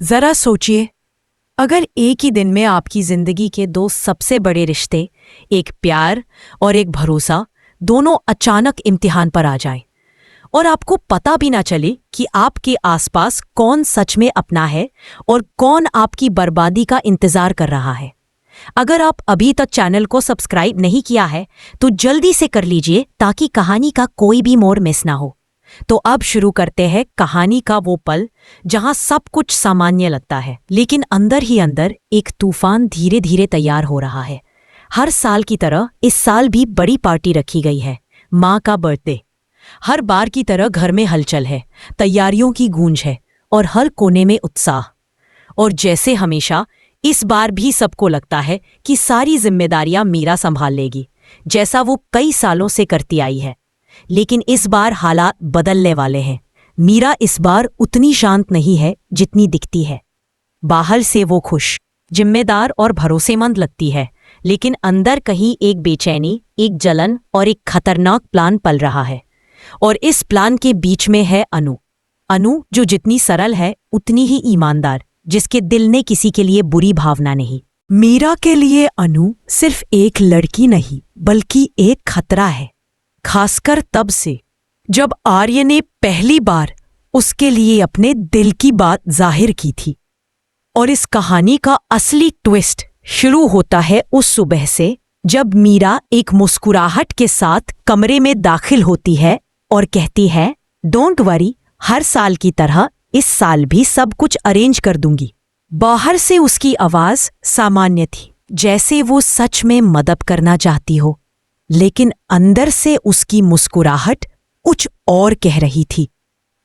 जरा सोचिए, अगर एक ही दिन में आपकी जिंदगी के दो सबसे बड़े रिश्ते, एक प्यार और एक भरोसा, दोनों अचानक इम्तिहान पर आ जाएं और आपको पता भी ना चले कि आपके आसपास कौन सच में अपना है और कौन आपकी बर्बादी का इंतजार कर रहा है। अगर आप अभी तक चैनल को सब्सक्राइब नहीं किया है तो जल्दी से कर लीजिए ताकि कहानी का कोई भी मोड़ मिस ना हो। तो अब शुरू करते हैं कहानी का वो पल जहां सब कुछ सामान्य लगता है, लेकिन अंदर ही अंदर एक तूफान धीरे धीरे तैयार हो रहा है। हर साल की तरह इस साल भी बड़ी पार्टी रखी गई है, माँ का बर्थडे। हर बार की तरह घर में हलचल है, तैयारियों की गूंज है और हर कोने में उत्साह। और जैसे हमेशा इस बार भी सबको लगता है कि सारी जिम्मेदारियां मीरा संभाल लेगी, जैसा वो कई सालों से करती आई है। लेकिन इस बार हालात बदलने वाले हैं। मीरा इस बार उतनी शांत नहीं है जितनी दिखती है। बाहर से वो खुश, जिम्मेदार और भरोसेमंद लगती है, लेकिन अंदर कहीं एक बेचैनी, एक जलन और एक खतरनाक प्लान पल रहा है। और इस प्लान के बीच में है अनु। अनु जो जितनी सरल है उतनी ही ईमानदार, जिसके दिल ने किसी के लिए बुरी भावना नहीं। मीरा के लिए अनु सिर्फ एक लड़की नहीं बल्कि एक खतरा है, खासकर तब से जब आर्य ने पहली बार उसके लिए अपने दिल की बात जाहिर की थी। और इस कहानी का असली ट्विस्ट शुरू होता है उस सुबह से जब मीरा एक मुस्कुराहट के साथ कमरे में दाखिल होती है और कहती है, डोंट वरी, हर साल की तरह इस साल भी सब कुछ अरेंज कर दूंगी। बाहर से उसकी आवाज सामान्य थी, जैसे वो सच में मदद करना चाहती हो, लेकिन अंदर से उसकी मुस्कुराहट कुछ और कह रही थी।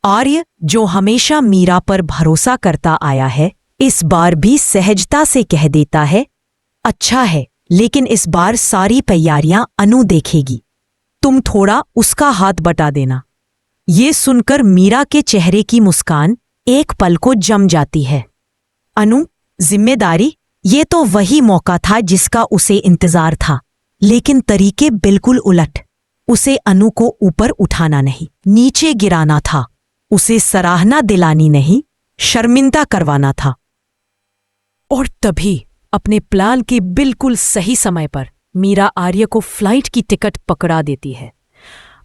आर्य जो हमेशा मीरा पर भरोसा करता आया है, इस बार भी सहजता से कह देता है, अच्छा है, लेकिन इस बार सारी तैयारियां अनु देखेगी, तुम थोड़ा उसका हाथ बटा देना। ये सुनकर मीरा के चेहरे की मुस्कान एक पल को जम जाती है। अनु, जिम्मेदारी? ये तो वही मौका था जिसका उसे इंतजार था, लेकिन तरीके बिल्कुल उलट। उसे अनु को ऊपर उठाना नहीं, नीचे गिराना था। उसे सराहना दिलानी नहीं, शर्मिंदा करवाना था। और तभी अपने प्लान के बिल्कुल सही समय पर मीरा आर्य को फ्लाइट की टिकट पकड़ा देती है।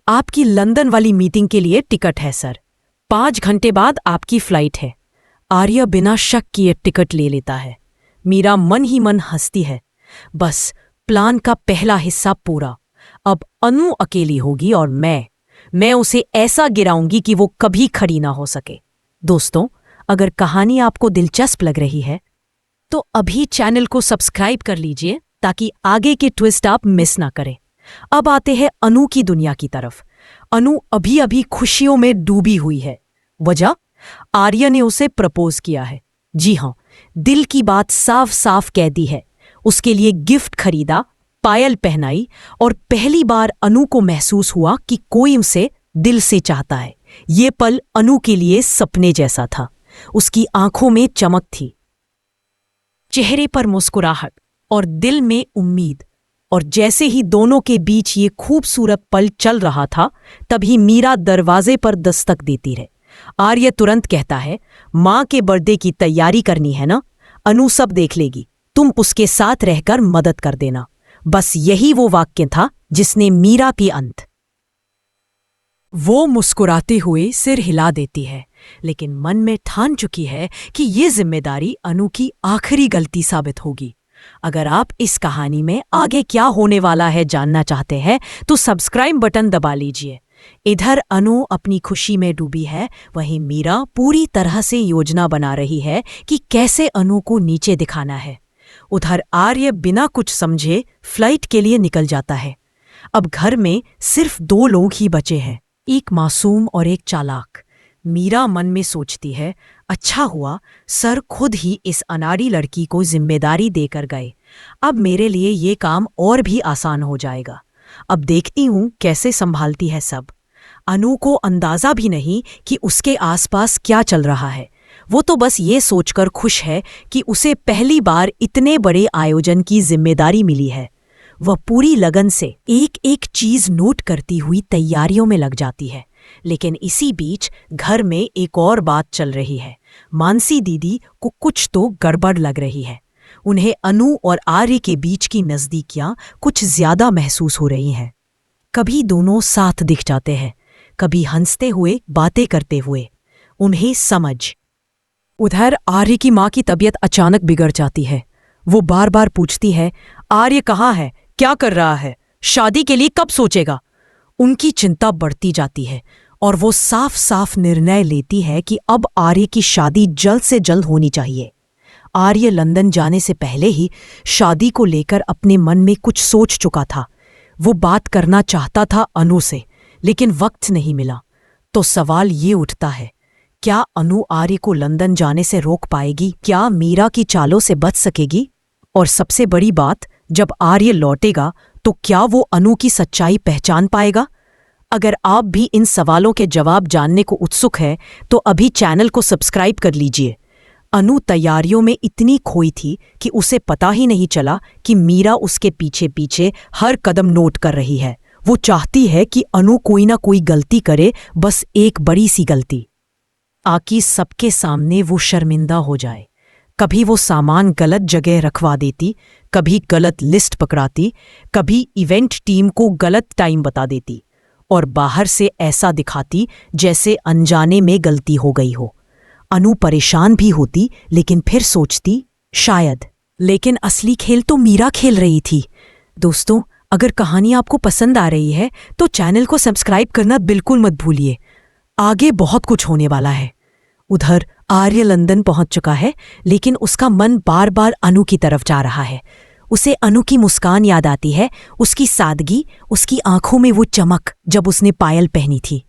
आपकी लंदन वाली मीटिंग के लिए टिकट है सर, 5 घंटे बाद आपकी फ्लाइट है। आर्य बिना शक किए टिकट ले लेता है। मीरा मन ही मन हंसती है। बस प्लान का पहला हिस्सा पूरा। अब अनु अकेली होगी और मैं उसे ऐसा गिराऊंगी कि वो कभी खड़ी ना हो सके। दोस्तों, अगर कहानी आपको दिलचस्प लग रही है तो अभी चैनल को सब्सक्राइब कर लीजिए ताकि आगे के ट्विस्ट आप मिस ना करें। अब आते हैं अनु की दुनिया की तरफ। अनु अभी अभी खुशियों में डूबी हुई है। वजह, आर्य ने उसे प्रपोज किया है। जी हां, दिल की बात साफ साफ कह दी है। उसके लिए गिफ्ट खरीदा, पायल पहनाई और पहली बार अनु को महसूस हुआ कि कोई उसे दिल से चाहता है। ये पल अनु के लिए सपने जैसा था। उसकी आंखों में चमक थी, चेहरे पर मुस्कुराहट और दिल में उम्मीद। और जैसे ही दोनों के बीच ये खूबसूरत पल चल रहा था, तभी मीरा दरवाजे पर दस्तक देती है। आर्य तुरंत कहता है, माँ के बर्थडे की तैयारी करनी है ना? अनु सब देख लेगी, तुम उसके साथ रहकर मदद कर देना। बस यही वो वाक्य था जिसने मीरा की अंत। वो मुस्कुराते हुए सिर हिला देती है, लेकिन मन में ठान चुकी है कि ये जिम्मेदारी अनु की आखिरी गलती साबित होगी। अगर आप इस कहानी में आगे क्या होने वाला है जानना चाहते हैं तो सब्सक्राइब बटन दबा लीजिए। इधर अनु अपनी खुशी में डूबी है, वहीं मीरा पूरी तरह से योजना बना रही है कि कैसे अनु को नीचे दिखाना है। उधर आर्य बिना कुछ समझे फ्लाइट के लिए निकल जाता है। अब घर में सिर्फ 2 लोग ही बचे हैं, एक मासूम और एक चालाक। मीरा मन में सोचती है, अच्छा हुआ सर खुद ही इस अनाड़ी लड़की को जिम्मेदारी देकर गए। अब मेरे लिए ये काम और भी आसान हो जाएगा। अब देखती हूं कैसे संभालती है सब। अनु को अंदाजा भी नहीं कि उसके आसपास क्या चल रहा है। वो तो बस ये सोचकर खुश है कि उसे पहली बार इतने बड़े आयोजन की जिम्मेदारी मिली है। वह पूरी लगन से एक एक चीज नोट करती हुई तैयारियों में लग जाती है। लेकिन इसी बीच घर में एक और बात चल रही है। मानसी दीदी को कुछ तो गड़बड़ लग रही है। उन्हें अनु और आर्य के बीच की नज़दीकियां कुछ ज्यादा महसूस हो रही हैं। कभी दोनों साथ दिख जाते हैं, कभी हंसते हुए बातें करते हुए। उन्हें समझ। उधर आर्य की माँ की तबीयत अचानक बिगड़ जाती है। वो बार बार पूछती है, आर्य कहाँ है, क्या कर रहा है, शादी के लिए कब सोचेगा। उनकी चिंता बढ़ती जाती है और वो साफ साफ निर्णय लेती है कि अब आर्य की शादी जल्द से जल्द होनी चाहिए। आर्य लंदन जाने से पहले ही शादी को लेकर अपने मन में कुछ सोच चुका था। वो बात करना चाहता था अनु से, लेकिन वक्त नहीं मिला। तो सवाल ये उठता है, क्या अनु आर्य को लंदन जाने से रोक पाएगी? क्या मीरा की चालों से बच सकेगी? और सबसे बड़ी बात, जब आर्य लौटेगा तो क्या वो अनु की सच्चाई पहचान पाएगा? अगर आप भी इन सवालों के जवाब जानने को उत्सुक है तो अभी चैनल को सब्सक्राइब कर लीजिए। अनु तैयारियों में इतनी खोई थी कि उसे पता ही नहीं चला कि मीरा उसके पीछे पीछे हर कदम नोट कर रही है। वो चाहती है कि अनु कोई ना कोई गलती करे, बस एक बड़ी सी गलती, आकि सबके सामने वो शर्मिंदा हो जाए। कभी वो सामान गलत जगह रखवा देती, कभी गलत लिस्ट पकड़ाती, कभी इवेंट टीम को गलत टाइम बता देती और बाहर से ऐसा दिखाती जैसे अनजाने में गलती हो गई हो। अनु परेशान भी होती, लेकिन फिर सोचती शायद। लेकिन असली खेल तो मीरा खेल रही थी। दोस्तों, अगर कहानी आपको पसंद आ रही है तो चैनल को सब्सक्राइब करना बिल्कुल मत भूलिए। आगे बहुत कुछ होने वाला है। उधर आर्य लंदन पहुंच चुका है, लेकिन उसका मन बार बार अनु की तरफ जा रहा है। उसे अनु की मुस्कान याद आती है, उसकी सादगी, उसकी आंखों में वो चमक जब उसने पायल पहनी थी।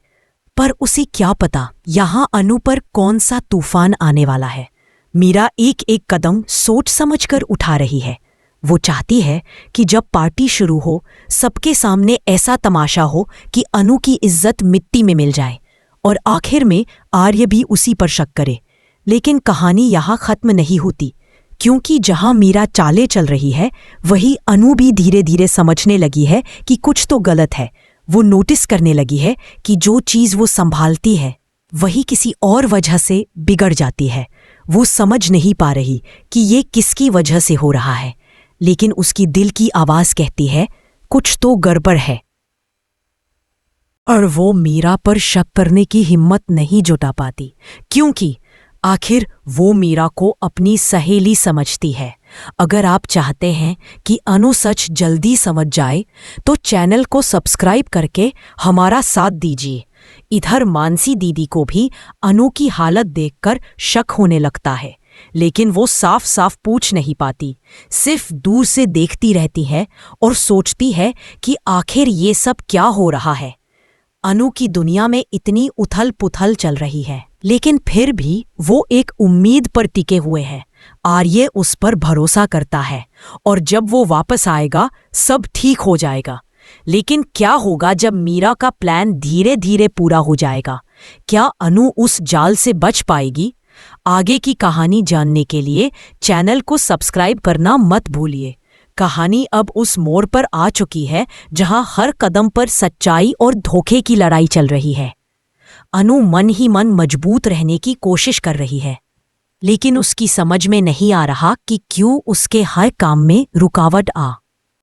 पर उसे क्या पता यहां अनु पर कौन सा तूफान आने वाला है। मीरा एक एक कदम सोच समझकर उठा रही है। वो चाहती है कि जब पार्टी शुरू हो, सबके सामने ऐसा तमाशा हो कि अनु की इज्जत मिट्टी में मिल जाए और आखिर में आर्य भी उसी पर शक करे। लेकिन कहानी यहाँ खत्म नहीं होती, क्योंकि जहां मीरा चाले चल रही है, वही अनु भी धीरे धीरे समझने लगी है कि कुछ तो गलत है। वो नोटिस करने लगी है कि जो चीज वो संभालती है वही किसी और वजह से बिगड़ जाती है। वो समझ नहीं पा रही कि ये किसकी वजह से हो रहा है, लेकिन उसकी दिल की आवाज कहती है कुछ तो गड़बड़ है। और वो मीरा पर शक करने की हिम्मत नहीं जुटा पाती, क्योंकि आखिर वो मीरा को अपनी सहेली समझती है। अगर आप चाहते हैं कि अनु सच जल्दी समझ जाए तो चैनल को सब्सक्राइब करके हमारा साथ दीजिए। इधर मानसी दीदी को भी अनु की हालत देखकर शक होने लगता है, लेकिन वो साफ साफ पूछ नहीं पाती, सिर्फ दूर से देखती रहती है और सोचती है कि आखिर ये सब क्या हो रहा है। अनु की दुनिया में इतनी उथल पुथल चल रही है, लेकिन फिर भी वो एक उम्मीद पर टिके हुए है। आर्य उस पर भरोसा करता है और जब वो वापस आएगा सब ठीक हो जाएगा। लेकिन क्या होगा जब मीरा का प्लान धीरे धीरे पूरा हो जाएगा? क्या अनु उस जाल से बच पाएगी? आगे की कहानी जानने के लिए चैनल को सब्सक्राइब करना मत भूलिए। कहानी अब उस मोड़ पर आ चुकी है जहां हर कदम पर सच्चाई और धोखे की लड़ाई चल रही है। अनु मन ही मन मजबूत रहने की कोशिश कर रही है, लेकिन उसकी समझ में नहीं आ रहा कि क्यों उसके हर काम में रुकावट आ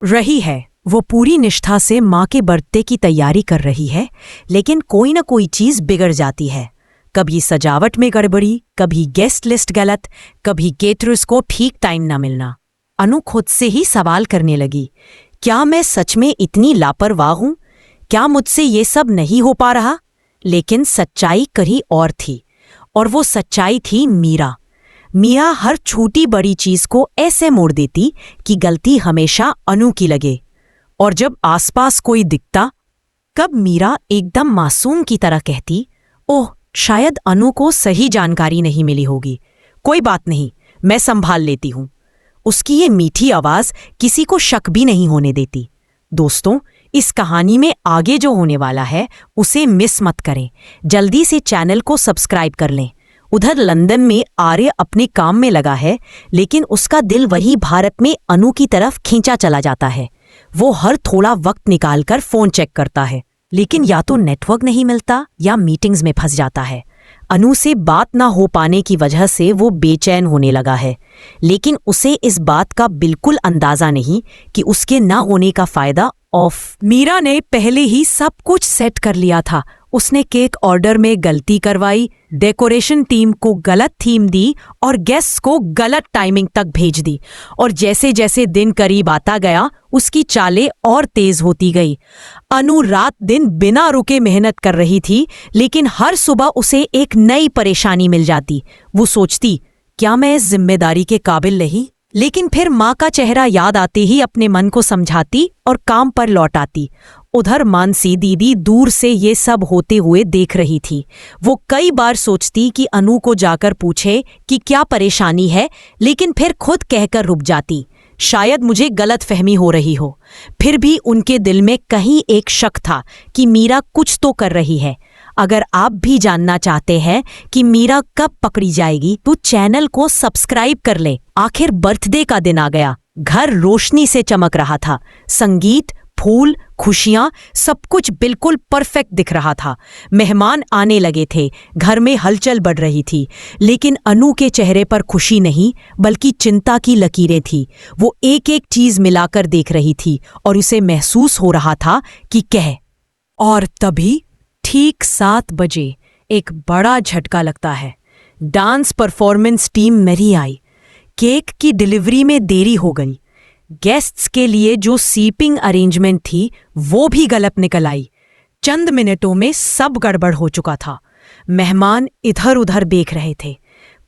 रही है। वो पूरी निष्ठा से माँ के बर्थडे की तैयारी कर रही है, लेकिन कोई ना कोई चीज बिगड़ जाती है। कभी सजावट में गड़बड़ी, कभी गेस्ट लिस्ट गलत, कभी केटरर्स को ठीक टाइम ना मिलना। अनु खुद से ही सवाल करने लगी, क्या मैं सच में इतनी लापरवाह हूं? क्या मुझसे ये सब नहीं हो पा रहा? लेकिन सच्चाई कहीं और थी, और वो सच्चाई थी मीरा। मीरा हर छोटी बड़ी चीज को ऐसे मोड़ देती कि गलती हमेशा अनु की लगे। और जब आसपास कोई दिखता, कब मीरा एकदम मासूम की तरह कहती, ओह, शायद अनु को सही जानकारी नहीं मिली होगी, कोई बात नहीं, मैं संभाल लेती हूं। उसकी ये मीठी आवाज किसी को शक भी नहीं होने देती। दोस्तों, इस कहानी में आगे जो होने वाला है उसे मिस मत करें। जल्दी से चैनल को सब्सक्राइब कर लें। उधर लंदन में आर्य अपने काम में लगा है, लेकिन उसका दिल वही भारत में अनु की तरफ खींचा चला जाता है। वो हर थोड़ा वक्त निकालकर फोन चेक करता है, लेकिन या तो नेटवर्क नहीं मिलता या मीटिंग्स में फंस जाता है। अनु से बात ना हो पाने की वजह से वो बेचैन होने लगा है, लेकिन उसे इस बात का बिल्कुल अंदाजा नहीं कि उसके ना होने का फायदा ऑफ। मीरा ने पहले ही सब कुछ सेट कर लिया था। उसने केक ऑर्डर में गलती करवाई, डेकोरेशन टीम को गलत थीम दी और गेस्ट्स को गलत टाइमिंग तक भेज दी। और जैसे जैसे दिन करीब आता गया उसकी चालें और तेज होती गई। अनु रात दिन बिना रुके मेहनत कर रही थी, लेकिन हर सुबह उसे एक नई परेशानी मिल जाती। वो सोचती, क्या मैं इस जिम्मेदारी के काबिल नहीं? लेकिन फिर माँ का चेहरा याद आते ही अपने मन को समझाती और काम पर लौट आती। उधर मानसी दीदी दूर से ये सब होते हुए देख रही थी। वो कई बार सोचती कि अनु को जाकर पूछे कि क्या परेशानी है, लेकिन फिर खुद कहकर रुक जाती, शायद मुझे गलतफहमी हो रही हो। फिर भी उनके दिल में कहीं एक शक था कि मीरा कुछ तो कर रही है। अगर आप भी जानना चाहते हैं कि मीरा कब पकड़ी जाएगी तो चैनल को सब्सक्राइब कर ले। आखिर बर्थडे का दिन आ गया। घर रोशनी से चमक रहा था। संगीत, फूल, खुशियां, सब कुछ बिल्कुल परफेक्ट दिख रहा था। मेहमान आने लगे थे, घर में हलचल बढ़ रही थी। लेकिन अनु के चेहरे पर खुशी नहीं बल्कि चिंता की लकीरें थी। वो एक एक चीज मिलाकर देख रही थी और उसे महसूस हो रहा था कि और तभी ठीक 7 बजे एक बड़ा झटका लगता है। डांस परफॉर्मेंस टीम मेरी आई। केक की डिलीवरी में देरी हो गई। गेस्ट्स के लिए जो सीपिंग अरेंजमेंट थी वो भी गलत निकल आई। चंद मिनटों में सब गड़बड़ हो चुका था। मेहमान इधर उधर देख रहे थे।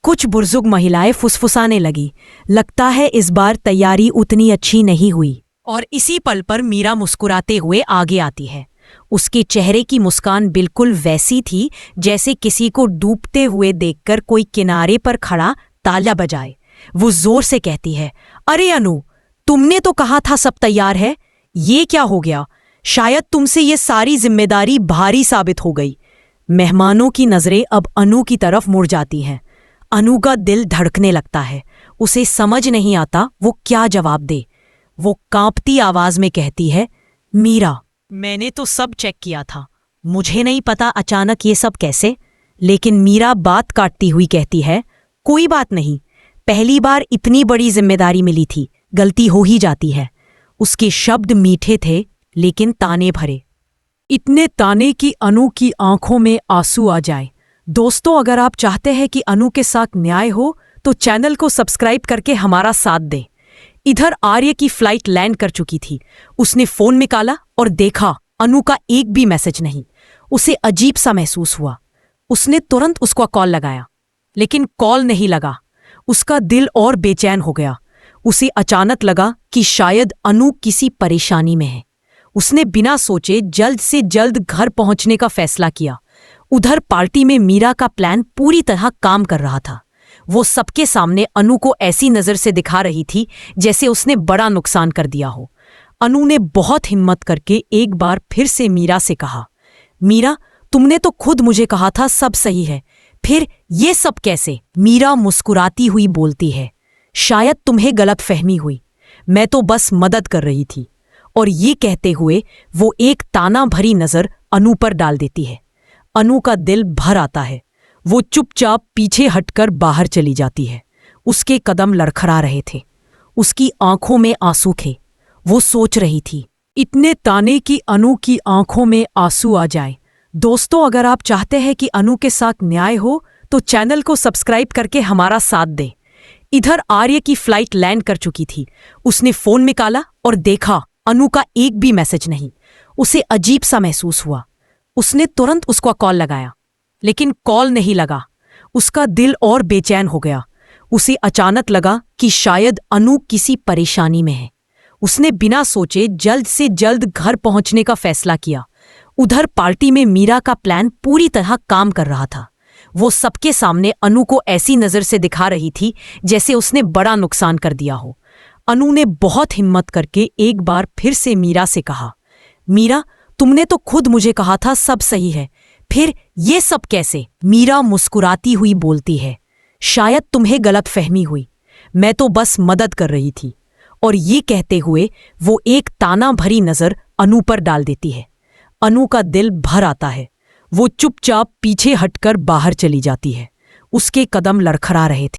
कुछ बुजुर्ग महिलाएं फुसफुसाने लगी, लगता है इस बार तैयारी उतनी अच्छी नहीं हुई। और इसी पल पर मीरा मुस्कुराते हुए आगे आती है। उसके चेहरे की मुस्कान बिल्कुल वैसी थी जैसे किसी को डूबते हुए देखकर कोई किनारे पर खड़ा तालियां बजाए। वो जोर से कहती है, अरे अनु, तुमने तो कहा था सब तैयार है, ये क्या हो गया? शायद तुमसे ये सारी जिम्मेदारी भारी साबित हो गई। मेहमानों की नजरें अब अनु की तरफ मुड़ जाती हैं। अनु का दिल धड़कने लगता है। उसे समझ नहीं आता वो क्या जवाब दे। वो कांपती आवाज में कहती है, मीरा, मैंने तो सब चेक किया था, मुझे नहीं पता अचानक ये सब कैसे। लेकिन मीरा बात काटती हुई कहती है, कोई बात नहीं, पहली बार इतनी बड़ी जिम्मेदारी मिली थी, गलती हो ही जाती है। उसके शब्द मीठे थे लेकिन ताने भरे, इतने ताने कि अनु की आंखों में आंसू आ जाए। दोस्तों, अगर आप चाहते हैं कि अनु के साथ न्याय हो तो चैनल को सब्सक्राइब करके हमारा साथ दें। इधर आर्य की फ्लाइट लैंड कर चुकी थी। उसने फोन निकाला और देखा अनु का एक भी मैसेज नहीं। उसे अजीब सा महसूस हुआ। उसने तुरंत उसको कॉल लगाया, लेकिन कॉल नहीं लगा। उसका दिल और बेचैन हो गया। उसे अचानक लगा कि शायद अनु किसी परेशानी में है। उसने बिना सोचे जल्द से जल्द घर पहुंचने का फैसला किया। उधर पार्टी में मीरा का प्लान पूरी तरह काम कर रहा था। वो सबके सामने अनु को ऐसी नजर से दिखा रही थी जैसे उसने बड़ा नुकसान कर दिया हो। अनु ने बहुत हिम्मत करके एक बार फिर से मीरा से कहा, मीरा, तुमने तो खुद मुझे कहा था सब सही है, फिर ये सब कैसे? मीरा मुस्कुराती हुई बोलती है, शायद तुम्हें गलतफहमी हुई, मैं तो बस मदद कर रही थी। और ये कहते हुए वो एक ताना भरी नजर अनु पर डाल देती है। अनु का दिल भर आता है। वो चुपचाप पीछे हटकर बाहर चली जाती है। उसके कदम लड़खड़ा रहे थे। उसकी आंखों में आंसू थे। वो सोच रही थी, इतने ताने कि अनु की आंखों में आंसू आ जाए। दोस्तों, अगर आप चाहते हैं कि अनु के साथ न्याय हो तो चैनल को सब्सक्राइब करके हमारा साथ दें। इधर आर्य की फ्लाइट लैंड कर चुकी थी। उसने फोन निकाला और देखा अनु का एक भी मैसेज नहीं। उसे अजीब सा महसूस हुआ। उसने तुरंत उसको कॉल लगाया, लेकिन कॉल नहीं लगा। उसका दिल और बेचैन हो गया। उसे अचानक लगा कि शायद अनु किसी परेशानी में है। उसने बिना सोचे जल्द से जल्द घर पहुंचने का फैसला किया। उधर पार्टी में मीरा का प्लान पूरी तरह काम कर रहा था। वो सबके सामने अनु को ऐसी नजर से दिखा रही थी जैसे उसने बड़ा नुकसान कर दिया हो। अनु ने बहुत हिम्मत करके एक बार फिर से मीरा से कहा, मीरा, तुमने तो खुद मुझे कहा था सब सही है, फिर ये सब कैसे? मीरा मुस्कुराती हुई बोलती है, शायद तुम्हें गलतफहमी हुई, मैं तो बस मदद कर रही थी। और ये कहते हुए वो एक ताना भरी नजर अनु पर डाल देती है। अनु का दिल भर आता है। वो चुपचाप पीछे हटकर बाहर चली जाती है। उसके कदम लड़खड़ा रहे थे।